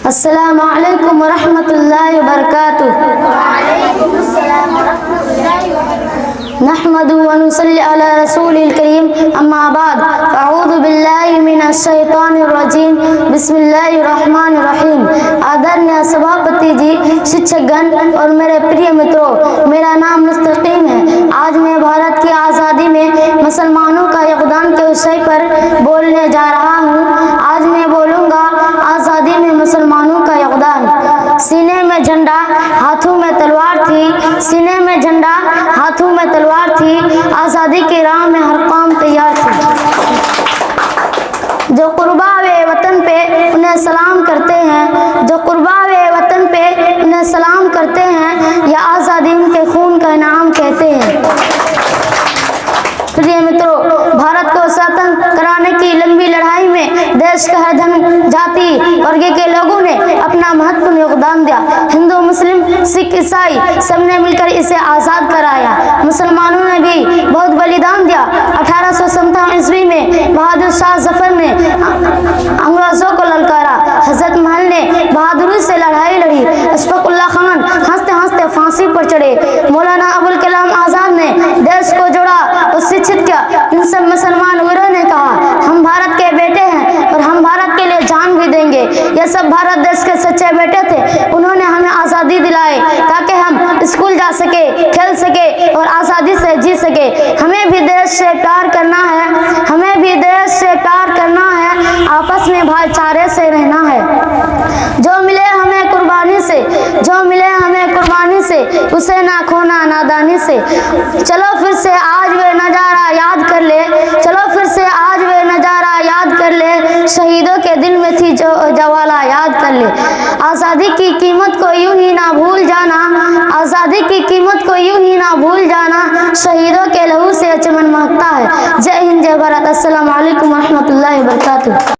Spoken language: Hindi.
अस्सलामु अलैकुम वरहमतुल्लाहि वबरकातुह। नहमदुहु व नुसल्ली अला रसूलिल करीम, अम्मा बाद, अऊज़ु बिल्लाहि मिनश शैतानिर रजीम, बिस्मिल्लाहिर रहमानिर रहीम। आदरणीय सभापति जी, शिक्षकगण और मेरे प्रिय मित्रों, मेरा नाम मुस्तकीम है। आज मैं भारत की आज़ादी में मुसलमानों का योगदान के विषय पर बोलने जा रहा हूँ। आज मैं बोलूँगा आज़ादी में मुसलमानों का योगदान। सीने में झंडा हाथों में तलवार थी, सीने में झंडा हाथों में तलवार थी, आज़ादी की राह में हर कौम तैयार थी। जो कुर्बा वे वतन पे उन्हें सलाम करते हैं, जो कुर्बा वे वतन पे उन्हें सलाम करते हैं, या आज़ादी उनके खून का इनाम कहते हैं। प्रिय मित्रों, भारत को स्वतंत्र कराने की लंबी लड़ाई में देश के हर धन जाति वर्ग के लोगों ने अपना महत्वपूर्ण योगदान दिया। हिंदू, मुस्लिम, सिख, ईसाई सबने मिलकर इसे आज़ाद कराया। मुसलमानों ने भी बहुत बलिदान दिया। 1857 ईस्वी में बहादुर शाह जफर ने अंग्रेजों को ललकारा। हजरत महल ने बहादुरी से लड़ाई लड़ी। अशफाकुल्लाह खान हंसते हंसते फांसी पर चढ़े। मौलाना अबुल कलाम आज़ाद ने देश को जोड़ा और शिक्षित किया। इन सब मुसलमान वीरों ने कहा, हम भारत के बेटे हैं और हम भारत के लिए जान भी देंगे। ये सब भारत देश के सच्चे बेटे थे। उन्होंने हमें आज़ादी दिलाई ताकि हम स्कूल जा सके, खेल सके और आज़ादी से जी सके। हमें भी देश से प्यार करना है, हमें भी देश से प्यार करना है, आपस में भाईचारे से रहना है। जो मिले हमें कुर्बानी से, जो मिले हमें कुर्बानी से, उसे ना खोना नादानी से। चलो फिर से आज वे नज़ारा याद कर ले, चलो फिर से आज वे नज़ारा याद कर ले, शहीदों के दिल में थी जो जवाला याद कर ले। आज़ादी की कीमत को यूं ही ना भूल जाना, आज़ादी की कीमत को यूं ही ना भूल जाना, शहीदों के लहू से चमन महकता है। जय हिंद, जय भारत। अस्सलामु अलैकुम वरहमतुल्लाहि वबरकातुह।